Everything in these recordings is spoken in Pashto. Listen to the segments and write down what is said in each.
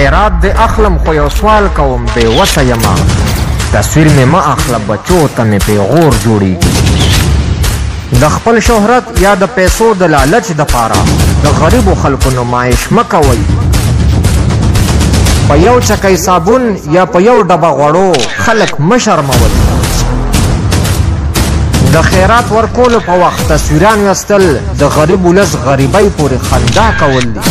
خیرات دې اخلم خو یو سوال کوم بې وسه یمه تصویر مې مه اخله بچو ته مې پیغور جوړیږي د خپل شهرت یا د پیسو د لالچ دپاره د غریبو خلکو نمایش مه کوئ په یو چکی صابون یا په یو ډبه غوړو خلک مه شرمول د خیرات ورکولو په وخت تصویران ویستل د غریب ولس غریبۍ پورې خندا کول دي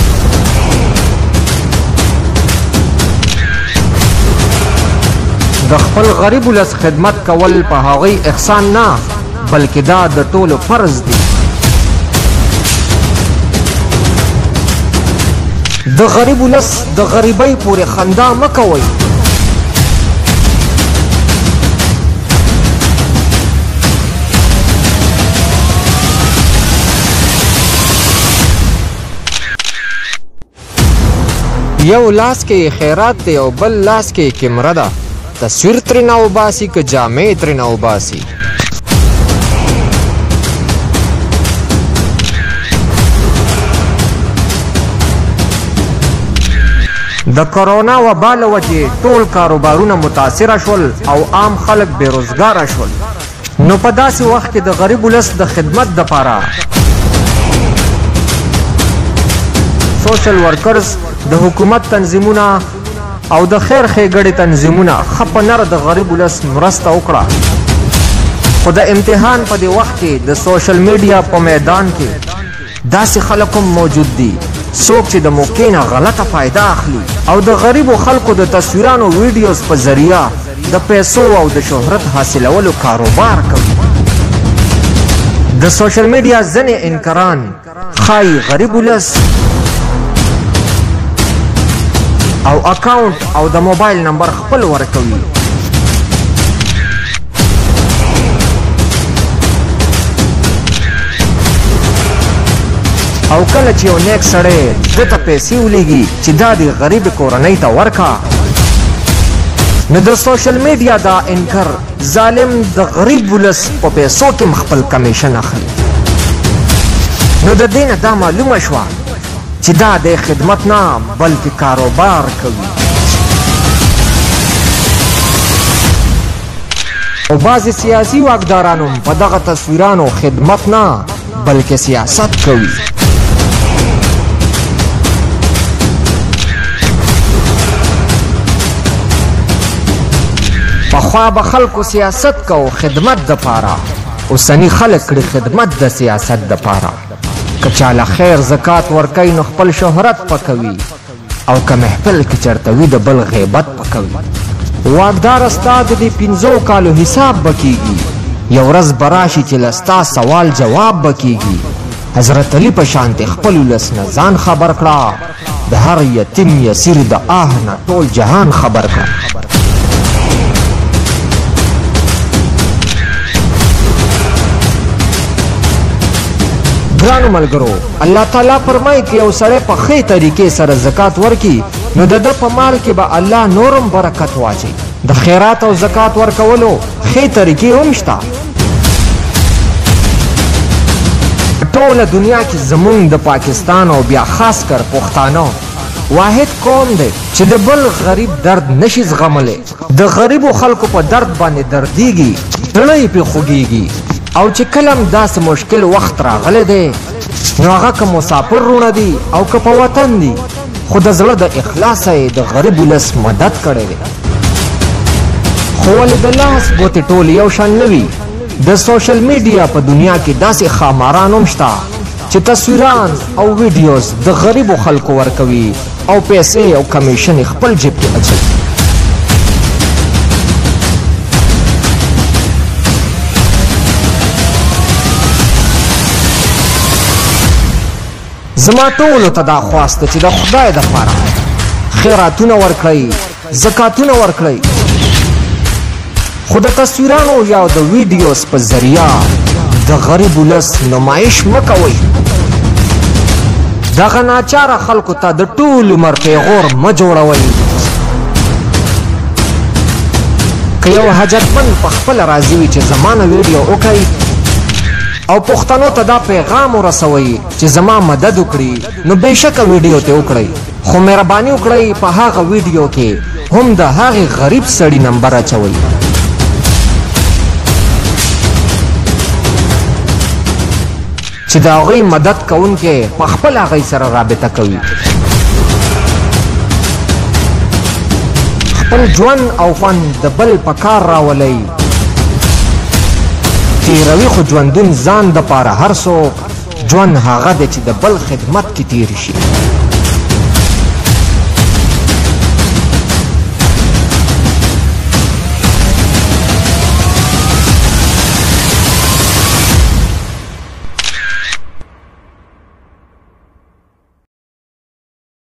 د خپل غریب ولس خدمت کول په هغوی احسان نه بلکې دا د ټولو فرض دی د غریب ولس د غریبۍ پورې خندا مه کوئ یو لاس کې خیرات دی او بل لاس کې کیمره ده تصویر ترېنه وباسي که جامې ترېنه وباسي د کرونا وبا له وجې ټول کاروبارونه متاثره شول او عام خلک بېروزګاره شول نو په داسې وخت کې د غریب ولس د خدمت دپاره سوشل ورکرز د حکومت تنظیمونه او د خیر ښېګړې تنظیمونه ښه په نره د غریب ولس مرسته وکړه خو د امتحان په دې وخت کې د سوشل میډیا په میدان کې داسې خلک هم موجود دي څوک چې د موقع نه غلطه فایده اخلي او د غریبو خلکو د تصویرانو ویډیوز په ذریعه د پیسو او د شهرت حاصلولو کاروبار کوي د سوشل میډیا ځینې انکران ښایي غریب ولس او اکاونټ او د موبایل نمبر خپل ورکوي او کله چې یو نیک سړی ده ته پیسې ولیږي چې دا د غریب کورنۍ ته ورکه نو د سوشل میډیا دا انکر ظالم د غریب ولس په پیسو کې خپل کمیشن اخلي نو د دې نه دا معلومه شوه چې دا د خدمت نه بلکې کاروبار کوي او بعضې سیاسي واکدارانو په دغه تصویرانو خدمت نه بلکې سیاست کوي پخوا به خلکو سیاست کو خدمت دپاره اوسني خلک کړي خدمت د سیاست دپاره که چاله خیر زکات ورکوي نو خپل شهرت پکوي او که محفل کې چرته وي د بل غیبت پکوي واکدار ستا د دې 5 کالو حساب به کیږي یو ورځ به راشي چې له ستا سوال جواب به کیږي حضرت علي په شانتې خپل ولس نه ځان خبر کړه د هر یتیم یسیر د آه نه ټول جهان خبر کړه ګرانو ملګرو الله تعالی فرمایي که یو سړی په ښې طریقې سره زکات ورکړي نو د ده په مال کې به الله نورم برکت واچوي د خیرات او زکات ورکولو ښې طریقې هم شته ټوله دنیا کې زمونږ د پاکستان او بیا خاص کر پښتانه واحد قوم دی چې د بل غریب درد نشي زغملی د غریبو خلکو په درد باندې دردیږي زړه یې پرې خوږیږي او چې کلم داسې مشکل وخت راغلی دی نو هغه که مسافر رونه دي او که په وطن دي خو د زړه د اخلاصه یې د غریب ولس مدد کړی دی خو ولې د لاس ګوتې ټول یو شان نه وي د سوشل میډیا په دنیا کې داسې ښاماران هم شته چې تصویران او ویډیوز د غریبو خلکو ورکوي او پیسې او کمیشن خپل جیب کې اچوي زما ټولو ته دا خواست ده چې د خدای دپاره خیراتونه ورکړئ زکاتونه ورکړئ خو د تصویرانو یا د ویډیوز په ذریعه د غریب ولس نمایش مه کوئ دغه ناچاره خلکو ته د ټول عمر پیغور مه جوړوئ که یو حاجتمند په خپله راضي وي چې زما نه ویډیو وکړئ او پښتنو ته دا پیغام ورسوئ چې زما مدد وکړي نو بېشکه ویډیو ته وکړئ خو مهرباني وکړئ په هغه ویډیو کې هم د هغې غریب سړي نمبر اچوئ چې د هغوی مدد کوونکی په خپل هغوی سره رابطه کوي خپل ژوند او فن د بل په کار راولئ تیروي خو ژوندون ځان دپاره هر څوک ژوند هغه دی چې د بل خدمت کې تیر شي